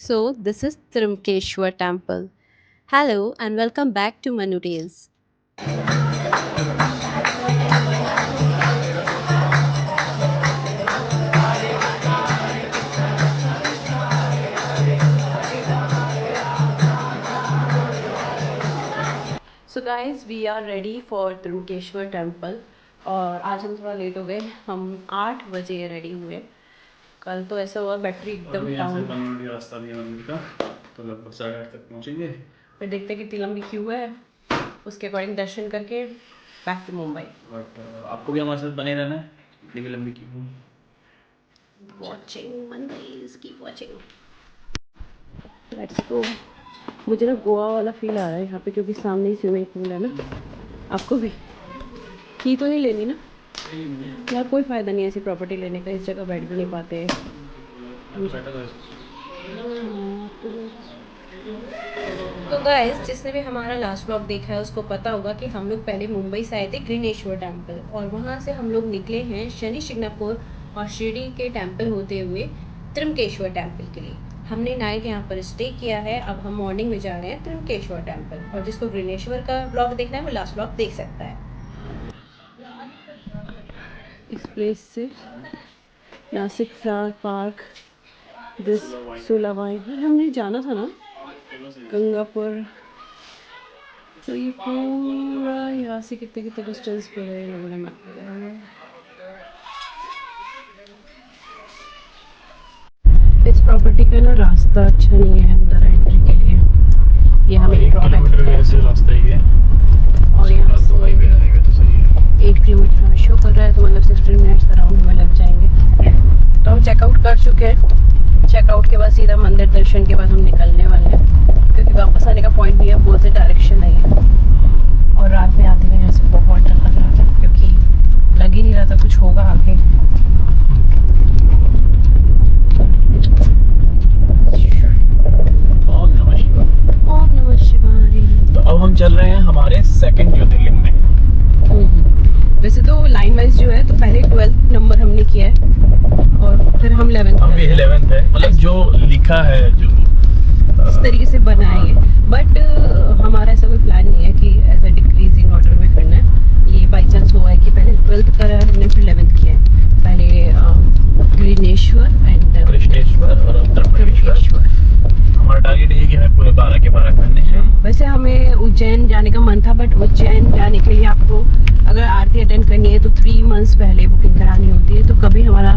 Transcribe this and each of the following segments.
So, this is Trimkeshwar Temple. Hello and welcome back to Manu Tales. So guys, we are ready for Trimkeshwar Temple और आज हम थोड़ा late हो गए। हम 8 बजे रेडी हुए। कल तो ऐसा हुआ बैटरी एकदम डाउन। रास्ता भी है मंदिर का, तो लगभग 8:30 तक पहुँचेंगे। फिर देखते हैं कितनी लंबी क्यू है, उसके अकॉर्डिंग दर्शन करके बैक टू मुंबई। बट आपको भी हमारे साथ बने रहना है, इतनी भी लंबी क्यों। Watching Mondays, keep watching. Let's go. मुझे ना गोवा वाला फील आ रहा है यहाँ पे, क्योंकि सामने ही स्विमिंग पूल है ना। आपको भी की तो नहीं लेनी ना यार, कोई फ़ायदा नहीं है ऐसी प्रॉपर्टी लेने का, इस जगह बैठ भी नहीं पाते। तो गाइस, जिसने भी हमारा लास्ट व्लॉग देखा है उसको पता होगा कि हम लोग पहले मुंबई से आए थे ग्रीनेश्वर टेम्पल, और वहाँ से हम लोग निकले हैं शनि शिंगणापुर और शिरडी के टेम्पल होते हुए त्रिमकेश्वर टेम्पल के लिए। हमने नाइट यहाँ पर स्टे किया है। अब हम मॉर्निंग में जा रहे हैं त्रिमकेश्वर टेम्पल, और जिसको ग्रीनेश्वर का ब्लॉग देखना है वो लास्ट ब्लॉग देख सकता है। इस प्लेस से नासिक फ्लावर पार्क, दिस सुलावाइन, हमने जाना था ना गंगापुर। तो ये पूरा यहाँ से कितने कितने डिस्टेंस पे है, लोगों ने मैप लगाया है। इस प्रॉपर्टी का ना रास्ता अच्छा नहीं है अंदर एंट्री के लिए, ये हमें किलोमीटर का ऐसे रास्ता ही है, और यहाँ तो हाईवे आएगा तो सही है। 8 किलोमीटर में शो कर रहा है, तो मतलब 16 मिनट्स अराउंड में लग जाएंगे। तो हम चेकआउट कर चुके हैं। चेकआउट के बाद सीधा मंदिर दर्शन के बाद हम निकलने वाले हैं, क्योंकि वापस आने का पॉइंट नहीं है, बहुत से डायरेक्शन नहीं है। और रात में आते हुए यहाँ से बहुत डर लग रहा था, क्योंकि लग ही नहीं रहा था कुछ होगा आगे। ओम नमः शिवाय। तो अब हम चल रहे हैं हमारे सेकंड ज्योतिर्लिंग में। वैसे तो लाइन वाइज जो है, तो पहले 12th नंबर हमने किया है और फिर हम 11th, अभी 11th है, मतलब जो लिखा है जो इस तरीके से बनाएंगे। बट हमारा ऐसा कोई प्लान नहीं है कि ऐसा डिक्रीजिंग ऑर्डर में करना है। ये बाई चांस हुआ है कि पहले 12th करा है हमने, फिर 11th किया है। पहले ग्रीनेश्वर एंड कृष्णेश्वर और उत्तरप्रदेश्वर। हमारा टारगेट ये है पूरे 12 के 12 करने हैं। वैसे हमें उज्जैन जाने का मन था, बट उज्जैन जाने के लिए आपको अगर आरती अटेंड करनी है तो 3 मंथ्स पहले बुकिंग करानी होती है। तो कभी हमारा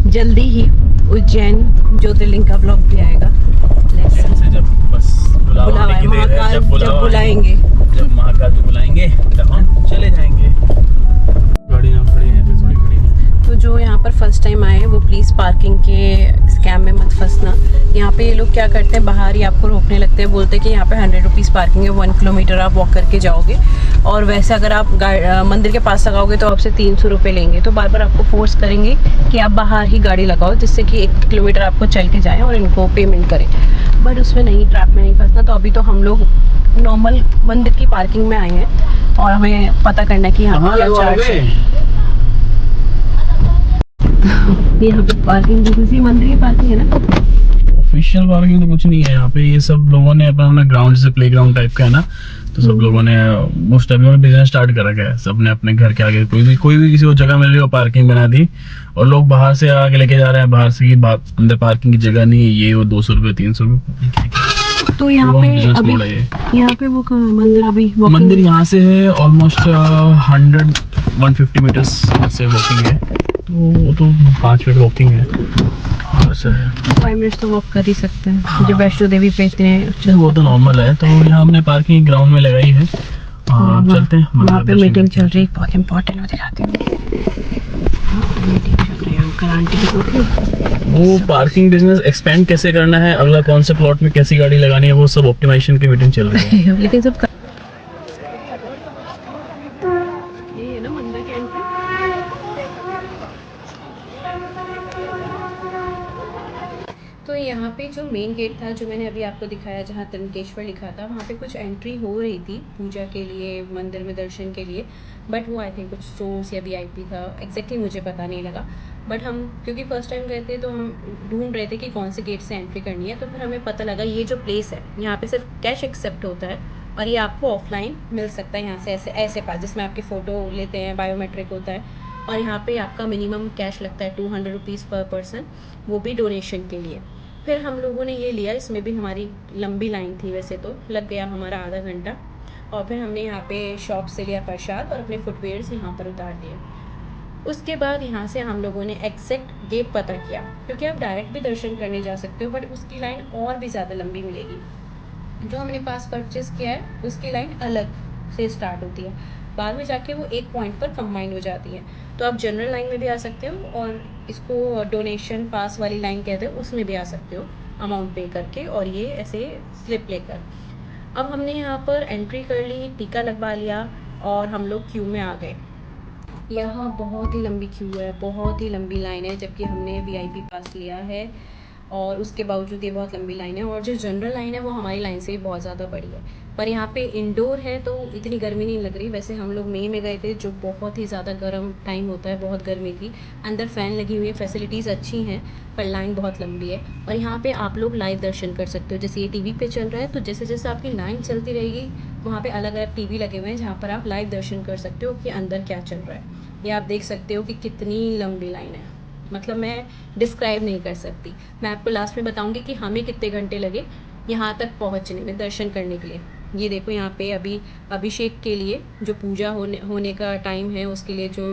जल्दी ही उज्जैन ज्योतिर्लिंग का ब्लॉग भी आएगा। जब बस बुलावा की देर है, जब बुलाएंगे, जब महाकाल को बुलाएंगे तब हम चले जाएंगे। गाड़ी यहाँ खड़ी है, तो थोड़ी खड़ी है। तो जो यहाँ पर फर्स्ट टाइम आए वो प्लीज़ पार्किंग के स्कैम में मत फंसना। यहाँ पे ये लोग क्या करते हैं, बाहर ही आपको रोकने लगते हैं, बोलते हैं कि यहाँ पे 100 रुपीज़ पार्किंग है, 1 किलोमीटर आप वॉक करके जाओगे। और वैसे अगर आप मंदिर के पास लगाओगे तो आपसे 300 रुपये लेंगे। तो बार बार आपको फोर्स करेंगे कि आप बाहर ही गाड़ी लगाओ, जिससे कि 1 किलोमीटर आपको चल के जाएँ और इनको पेमेंट करें। बट उसमें नहीं, ट्रैप में नहीं फंसना। तो अभी तो हम लोग नॉर्मल मंदिर की पार्किंग में आए हैं और हमें पता करना है कि यहाँ क्या चार्ज है। यहाँ पे पार्किंग भी किसी मंदिर की पार्किंग है ना, ऑफिशियल पार्किंग तो कुछ नहीं है यहाँ पे। ये सब लोगों ने अपना ग्राउंड से प्ले ग्राउंड टाइप का है ना, तो सब लोगों ने मोस्ट अभी बिजनेस स्टार्ट कर रखा है। सब ने अपने घर के आगे कोई भी किसी को जगह मिल रही हो पार्किंग बना दी, और लोग बाहर से आगे लेके जा रहे हैं। बाहर से की बात, अंदर पार्किंग की जगह नहीं है, ये वो 200 रुपये 300 रुपये। तो यहाँ पे अभी यहाँ पे वो मंदिर अभी मंदिर यहाँ से है ऑलमोस्ट 100-150 मीटर्स से वॉकिंग है। तो 5 मिनट वॉकिंग है। 5 मिनट तो वॉक कर ही सकते हैं। जो वैष्णो देवी पे इतने, वो तो नॉर्मल है। तो यहाँ हमने पार्किंग ग्राउंड में लगाई है। चलते हैं, वहाँ पे मीटिंग चल रही है, बहुत इम्पोर्टेंट, वो दिखाते हैं। मीटिंग चल रही है, अंकल आंटी की बोल रही है। वो पार्किंग बिजनेस एक्सपेंड कैसे करना है, अगला कौन से प्लॉट में कैसी गाड़ी लगानी है, वो सब ऑप्टिमाइजेशन की मीटिंग चल रही है। लेकिन सब ये है ना मंदिर के एंट्री। तो यहाँ पे जो मेन गेट था, जो मैंने अभी आपको दिखाया, जहाँ त्रिमकेश्वर लिखा था, वहाँ पे कुछ एंट्री हो रही थी पूजा के लिए, मंदिर में दर्शन के लिए। बट वो आई थिंक कुछ रूम्स या वीआईपी था, एग्जैक्टली मुझे पता नहीं लगा। बट हम क्योंकि फर्स्ट टाइम गए थे तो हम ढूंढ रहे थे कि कौन से गेट से एंट्री करनी है, तो फिर हमें पता लगा ये जो प्लेस है यहाँ पे सिर्फ कैश एक्सेप्ट होता है और ये आपको ऑफलाइन मिल सकता है यहाँ से ऐसे ऐसे पास, जिसमें आपकी फ़ोटो लेते हैं, बायोमेट्रिक होता है। और यहाँ पे आपका मिनिमम कैश लगता है 200 रुपीज़ पर पर्सन, वो भी डोनेशन के लिए। फिर हम लोगों ने ये लिया, इसमें भी हमारी लंबी लाइन थी, वैसे तो लग गया हमारा आधा घंटा। और फिर हमने यहाँ पे शॉप से लिया प्रसाद और अपने फुटवेयर्स यहाँ पर उतार दिए। उसके बाद यहाँ से हम लोगों ने एग्जैक्ट गेट पता किया, क्योंकि आप डायरेक्ट भी दर्शन करने जा सकते हो बट उसकी लाइन और भी ज़्यादा लंबी मिलेगी। जो हमने पास परचेज़ किया है उसकी लाइन अलग से स्टार्ट होती है, बाद में जाके वो एक पॉइंट पर कंबाइन हो जाती है। तो आप जनरल लाइन में भी आ सकते हो और इसको डोनेशन पास वाली लाइन कहते हैं, उसमें भी आ सकते हो अमाउंट पे करके और ये ऐसे स्लिप लेकर। अब हमने यहाँ पर एंट्री कर ली, टीका लगवा लिया और हम लोग क्यू में आ गए। यहाँ बहुत ही लंबी क्यू है, बहुत ही लंबी लाइन है, जबकि हमने वीआईपी पास लिया है और उसके बावजूद ये बहुत लंबी लाइन है। और जो जनरल लाइन है वो हमारी लाइन से भी बहुत ज़्यादा बड़ी है, पर यहाँ पे इंडोर है तो इतनी गर्मी नहीं लग रही। वैसे हम लोग मई में गए थे जो बहुत ही ज़्यादा गर्म टाइम होता है, बहुत गर्मी थी। अंदर फ़ैन लगी हुई है, फैसिलिटीज़ अच्छी हैं, पर लाइन बहुत लंबी है। और यहाँ पे आप लोग लाइव दर्शन कर सकते हो, जैसे ये टीवी पे चल रहा है तो जैसे जैसे आपकी लाइन चलती रहेगी वहाँ पे अलग अलग टीवी लगे हुए हैं जहाँ पर आप लाइव दर्शन कर सकते हो कि अंदर क्या चल रहा है। ये आप देख सकते हो कि कितनी लंबी लाइन है, मतलब मैं डिस्क्राइब नहीं कर सकती। मैं आपको लास्ट में बताऊंगी कि हमें कितने घंटे लगे यहाँ तक पहुँचने में, दर्शन करने के लिए। ये देखो यहाँ पे अभी अभिषेक के लिए जो पूजा होने का टाइम है उसके लिए जो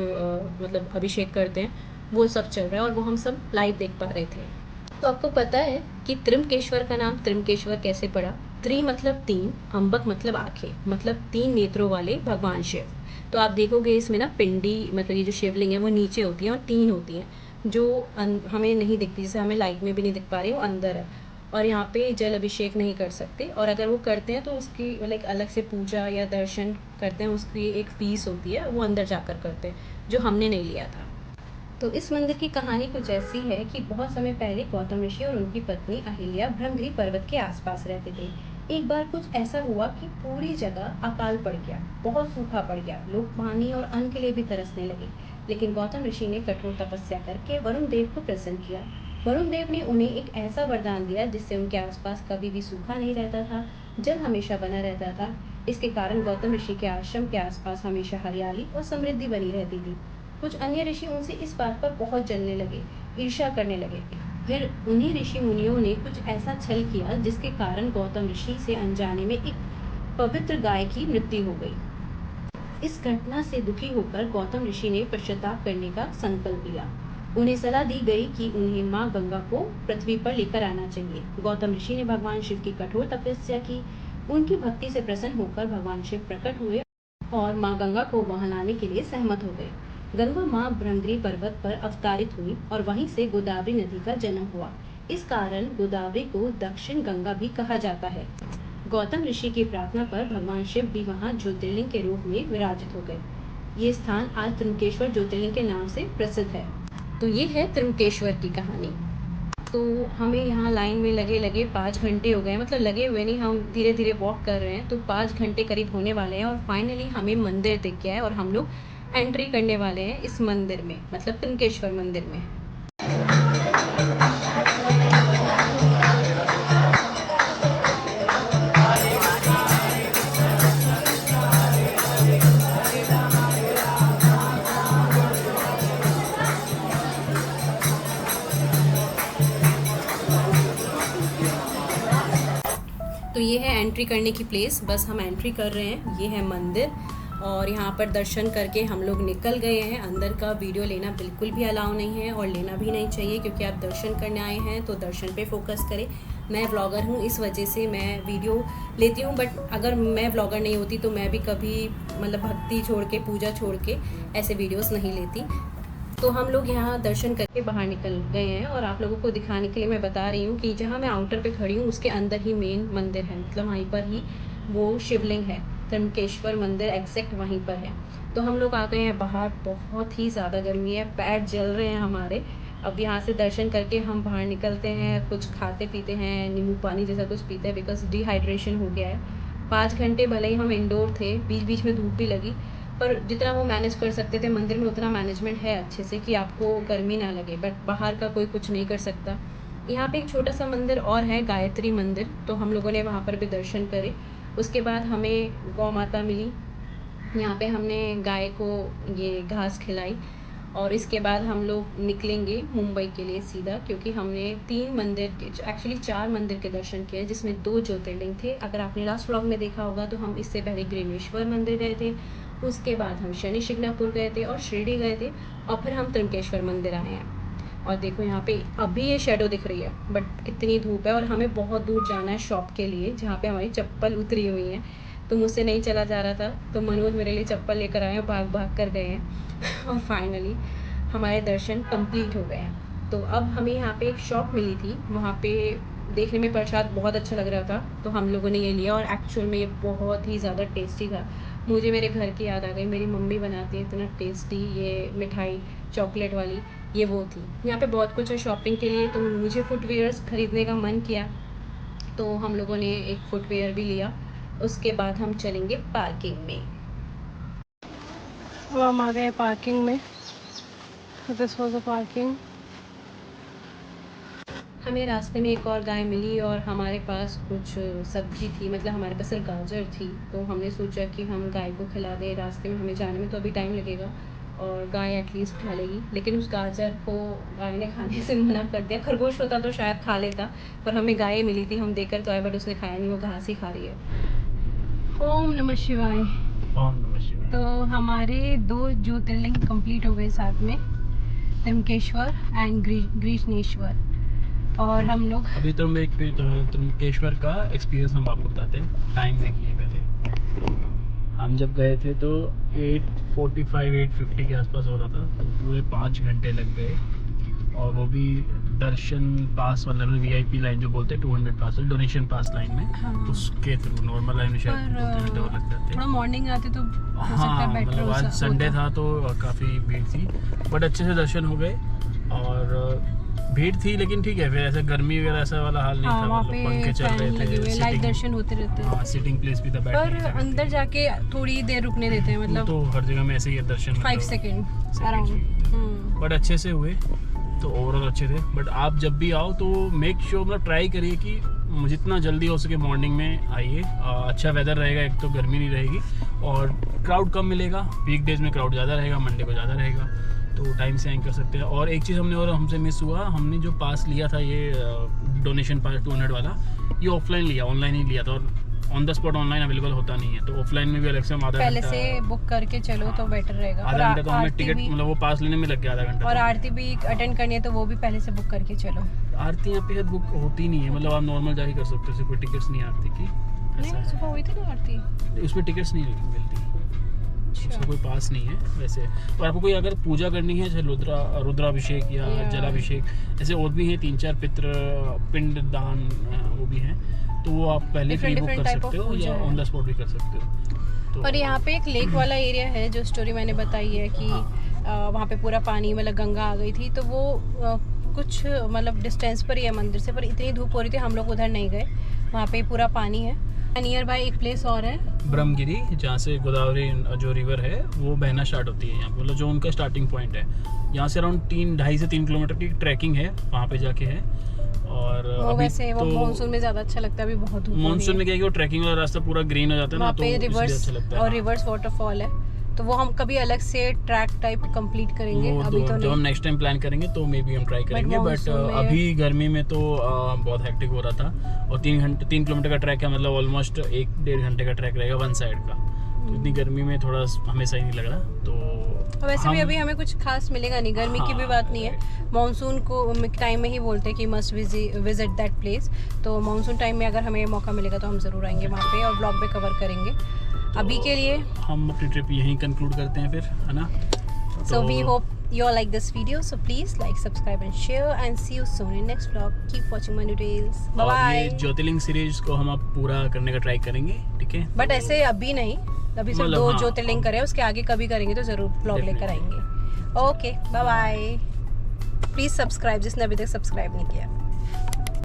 मतलब अभिषेक करते हैं वो सब चल रहा है और वो हम सब लाइव देख पा रहे थे। तो आपको पता है कि त्र्यंबकेश्वर का नाम त्र्यंबकेश्वर कैसे पड़ा? त्रि मतलब तीन, अम्बक मतलब आंखें, मतलब तीन नेत्रों वाले भगवान शिव। तो आप देखोगे इसमें ना पिंडी, मतलब ये जो शिवलिंग है वो नीचे होती है और तीन होती हैं जो हमें नहीं दिखती, जैसे हमें लाइट में भी नहीं दिख पा रही, वो अंदर है। और यहाँ पे जल अभिषेक नहीं कर सकते, और अगर वो करते हैं तो उसकी लाइक अलग से पूजा या दर्शन करते हैं, उसकी एक फीस होती है, वो अंदर जाकर करते हैं, जो हमने नहीं लिया था। तो इस मंदिर की कहानी कुछ ऐसी है कि बहुत समय पहले गौतम ऋषि और उनकी पत्नी अहिल्या ब्रह्मगिरी पर्वत के आसपास रहते थे। एक बार कुछ ऐसा हुआ कि पूरी जगह अकाल पड़ गया, बहुत सूखा पड़ गया, लोग पानी और अन्न के लिए भी तरसने लगे। लेकिन गौतम ऋषि ने कठोर तपस्या करके वरुण देव को प्रसन्न किया। वरुण देव ने उन्हें एक ऐसा वरदान दिया जिससे उनके आसपास कभी भी सूखा नहीं रहता था, जल हमेशा बना रहता था। इसके कारण गौतम ऋषि के आश्रम के आसपास हमेशा हरियाली और समृद्धि बनी रहती थी। कुछ अन्य ऋषि उनसे इस बात पर बहुत जलने लगे, ईर्ष्या करने लगे। फिर उन्हीं ऋषि मुनियों ने कुछ ऐसा छल किया जिसके कारण गौतम ऋषि से अनजाने में एक पवित्र गाय की मृत्यु हो गई। इस घटना से दुखी होकर गौतम ऋषि ने पश्चाताप करने का संकल्प लिया। उन्हें सलाह दी गई कि उन्हें माँ गंगा को पृथ्वी पर लेकर आना चाहिए। गौतम ऋषि ने भगवान शिव की कठोर तपस्या की। उनकी भक्ति से प्रसन्न होकर भगवान शिव प्रकट हुए और माँ गंगा को वहां लाने के लिए सहमत हो गए। गंगा माँ ब्रह्मगिरी पर्वत पर अवतारित हुई और वहीं से गोदावरी नदी का जन्म हुआ। इस कारण गोदावरी को दक्षिण गंगा भी कहा जाता है। गौतम ऋषि की प्रार्थना पर भगवान शिव भी वहां ज्योतिर्लिंग के रूप में विराजित हो गए। ये स्थान आज त्र्यंबकेश्वर ज्योतिर्लिंग के नाम से प्रसिद्ध है। तो ये है त्र्यंबकेश्वर की कहानी। तो हमें यहाँ लाइन में लगे लगे 5 घंटे हो गए, मतलब लगे हुए नहीं, हम धीरे धीरे वॉक कर रहे हैं, तो 5 घंटे करीब होने वाले हैं और फाइनली हमें मंदिर दिख गया है और हम लोग एंट्री करने वाले हैं इस मंदिर में, मतलब त्र्यंबकेश्वर मंदिर में। तो ये है एंट्री करने की प्लेस, बस हम एंट्री कर रहे हैं। ये है मंदिर और यहाँ पर दर्शन करके हम लोग निकल गए हैं। अंदर का वीडियो लेना बिल्कुल भी अलाउ नहीं है और लेना भी नहीं चाहिए, क्योंकि आप दर्शन करने आए हैं तो दर्शन पे फोकस करें। मैं व्लॉगर हूँ, इस वजह से मैं वीडियो लेती हूँ, बट अगर मैं व्लॉगर नहीं होती तो मैं भी कभी मतलब भक्ति छोड़ के, पूजा छोड़ के ऐसे वीडियोज़ नहीं लेती। तो हम लोग यहाँ दर्शन करके बाहर निकल गए हैं और आप लोगों को दिखाने के लिए मैं बता रही हूँ कि जहाँ मैं आउटर पे खड़ी हूँ उसके अंदर ही मेन मंदिर है, मतलब वहीं पर ही वो शिवलिंग है। त्र्यंबकेश्वर मंदिर एग्जैक्ट वहीं पर है। तो हम लोग आ गए हैं बाहर, बहुत ही ज़्यादा गर्मी है, पैर जल रहे हैं हमारे। अब यहाँ से दर्शन करके हम बाहर निकलते हैं, कुछ खाते पीते हैं, नींबू पानी जैसा कुछ पीते हैं, बिकॉज डिहाइड्रेशन हो गया है। 5 घंटे भले ही हम इंडोर थे, बीच बीच में धूप भी लगी, पर जितना वो मैनेज कर सकते थे मंदिर में उतना मैनेजमेंट है अच्छे से कि आपको गर्मी ना लगे, बट बाहर का कोई कुछ नहीं कर सकता। यहाँ पे एक छोटा सा मंदिर और है, गायत्री मंदिर, तो हम लोगों ने वहाँ पर भी दर्शन करे। उसके बाद हमें गौ माता मिली, यहाँ पे हमने गाय को ये घास खिलाई और इसके बाद हम लोग निकलेंगे मुंबई के लिए सीधा, क्योंकि हमने 3 मंदिर के, एक्चुअली 4 मंदिर के दर्शन किए जिसमें 2 ज्योतिर्लिंग थे। अगर आपने लास्ट व्लॉग में देखा होगा तो हम इससे पहले ग्रीनेश्वर मंदिर गए थे, उसके बाद हम शनि शिंगणापुर गए थे और शिरडी गए थे, और फिर हम त्र्यंबकेश्वर मंदिर आए हैं। और देखो यहाँ पे अभी ये शेडो दिख रही है, बट कितनी धूप है और हमें बहुत दूर जाना है शॉप के लिए जहाँ पे हमारी चप्पल उतरी हुई है, तो मुझसे नहीं चला जा रहा था, तो मनोज मेरे लिए चप्पल लेकर आए और भाग भाग कर गए हैं और फाइनली हमारे दर्शन कंप्लीट हो गए हैं। तो अब हमें यहाँ पे एक शॉप मिली थी, वहाँ पे देखने में प्रसाद बहुत अच्छा लग रहा था, तो हम लोगों ने ये लिया और एक्चुअल में ये बहुत ही ज़्यादा टेस्टी था। मुझे मेरे घर की याद आ गई, मेरी मम्मी बनाती है इतना टेस्टी ये मिठाई चॉकलेट वाली, ये वो थी। यहाँ पे बहुत कुछ है शॉपिंग के लिए, तो मुझे फुटवेयर्स खरीदने का मन किया, तो हम लोगों ने एक फुटवेयर भी लिया। उसके बाद हम चलेंगे पार्किंग में। अब हम आ गए पार्किंग में, दिस वाज द पार्किंग। हमें रास्ते में एक और गाय मिली और हमारे पास कुछ सब्जी थी, मतलब हमारे पास सिर्फ गाजर थी, तो हमने सोचा कि हम गाय को खिला दें। रास्ते में हमें जाने में तो अभी टाइम लगेगा और गाय एटलीस्ट खा लेगी, लेकिन उस गाजर को गाय ने खाने से मना कर दिया। खरगोश होता तो शायद खा लेता, पर हमें गाय मिली थी, हम देकर तो आए बट उसने खाया नहीं, वो घास ही खा रही है। ओम नमः शिवाय। ओम नमः शिवाय। तो हमारे 2 ज्योतिर्लिंग कंप्लीट हो गए साथ में, त्र्यंबकेश्वर एंड ग्रीष्णेश्वर। और हम लोग अभी तो मैं त्र्यंबकेश्वर का एक्सपीरियंस हम आपको बताते हैं। टाइम देखिए पहले, हम जब गए थे तो 8:45 8:50 के आसपास हो रहा था, तो पूरे 5 घंटे लग गए, और वो भी दर्शन पास मतलब VIP लाइन जो बोलते हैं 200 पास, डोनेशन पास लाइन में। हाँ। उसके थ्रू नॉर्मल लाइन में शायद 2-3 घंटे और लग जाते थोड़ा हैं। मॉर्निंग आते तो हो सकता हाँ है बेटर मतलब आज संडे था तो काफ़ी भीड़ थी, बट अच्छे से दर्शन हो गए। और भीड़ थी लेकिन ठीक है, फिर ऐसा गर्मी वगैरह ऐसा वाला हाल नहीं हाँ, था, वहाँ मतलब पे पंखे चल फैन लगे रहे हुए, थे, लाइव दर्शन होते रहते हैं। हाँ सिटिंग प्लेस भी था, बैठने पर की जगह अंदर थी। जाके थोड़ी देर रुकने देते हैं, मतलब तो हर जगह में ऐसे ही है दर्शन, 5 सेकेंड अराउंड। बट अच्छे से हुए, तो ओवरऑल अच्छे थे। बट आप जब भी आओ तो मेक श्योर मतलब ट्राई करिए कि जितना जल्दी हो सके मॉर्निंग में आइए। अच्छा वेदर रहेगा, एक तो गर्मी नहीं रहेगी और क्राउड कम मिलेगा। वीक डेज में क्राउड ज़्यादा रहेगा, मंडे को ज़्यादा रहेगा, तो टाइम से आइन कर सकते हैं। और एक चीज़ हमसे मिस हुआ, हमने जो पास लिया था ये डोनेशन पास 200 वाला, ये ऑफलाइन लिया, ऑनलाइन ही लिया था, और on the spot online available होता नहीं है, तो ऑफलाइन में भी अलग से हम आधा पहले घंटा से बुक करके चलो तो बेटर रहेगा। आधा घंटा तो हमें टिकट मतलब वो पास लेने में लग गया आधा घंटा। और आरती भी अटेंड करनी है तो वो भी पहले से बुक करके चलो। आरती यहाँ पे बुक होती नहीं है, मतलब आप नॉर्मल जाके कर सकते हो, कोई टिकट्स नहीं है आरती की। नहीं सुबह हुई थी ना आरती, उसमें टिकट्स नहीं मिलती, उसका कोई पास नहीं है वैसे। तो आपको कोई अगर पूजा करनी है, जैसे रुद्राभिषेक या जलाभिषेक, ऐसे और भी हैं 3-4 पिंड दान वो भी हैं, तो वो आप पहले फ्री बुक कर सकते हो या ऑन द स्पॉट भी कर सकते हो। तो और यहाँ पे एक लेक वाला एरिया है, जो स्टोरी मैंने बताई है कि वहाँ पे पूरा पानी, मतलब गंगा आ गई थी, तो वो कुछ मतलब डिस्टेंस पर ही है मंदिर से, पर इतनी धूप हो रही थी हम लोग उधर नहीं गए, वहाँ पे पूरा पानी है। नियर बाय एक प्लेस और है ब्रह्मगिरी, जहाँ से गोदावरी जो रिवर है वो बहना स्टार्ट होती है यहाँ पे, मतलब जो उनका स्टार्टिंग पॉइंट है। यहाँ से अराउंड 2.5 से 3 किलोमीटर की ट्रैकिंग है, वहाँ पे जाके है। और वो वैसे वो मानसून में ज्यादा अच्छा लगता है, अभी बहुत धूप मानसून में क्या है कि वो ट्रैकिंग वाला रास्ता पूरा ग्रीन हो जाता है ना, तो रिवर्स अच्छा लगता है। और रिवर्स वाटरफॉल है, तो वो हम कभी अलग से ट्रैक टाइप कंप्लीट करेंगे, अभी तो जब हम नेक्स्ट टाइम प्लान करेंगे तो मे बी हम ट्राई करेंगे। बट अभी गर्मी में तो बहुत हेक्टिक हो रहा था, और 3 किलोमीटर का ट्रैक है, मतलब ऑलमोस्ट 1-1.5 घंटे का ट्रैक रहेगा वन साइड का, तो इतनी गर्मी में थोड़ा हमें सही नहीं लग रहा। तो वैसे भी अभी हमें कुछ खास मिलेगा नहीं, गर्मी की भी बात नहीं है, मानसून को टाइम में ही बोलते हैं कि मस्ट विजिट दैट प्लेस, तो मानसून टाइम में अगर हमें मौका मिलेगा तो हम ज़रूर आएंगे वहाँ पे और ब्लॉग में कवर करेंगे। अभी के लिए हम अपनी ट्रिप यहीं कंक्लूड करते हैं फिर, है ना। So we hope you all like this video, so please like, subscribe and share, and see you soon in next vlog. Keep watching my new reels. Bye और bye. ये ज्योतिर्लिंग सीरीज को हम अब पूरा करने का ट्राई करेंगे, ठीक है। बट ऐसे अभी नहीं, अभी सिर्फ मतलब 2 ज्योतिर्लिंग करे, उसके आगे कभी करेंगे तो जरूर ब्लॉग लेकर आएंगे। Okay bye bye. Please subscribe जिसने अभी तक सब्सक्राइब नहीं किया।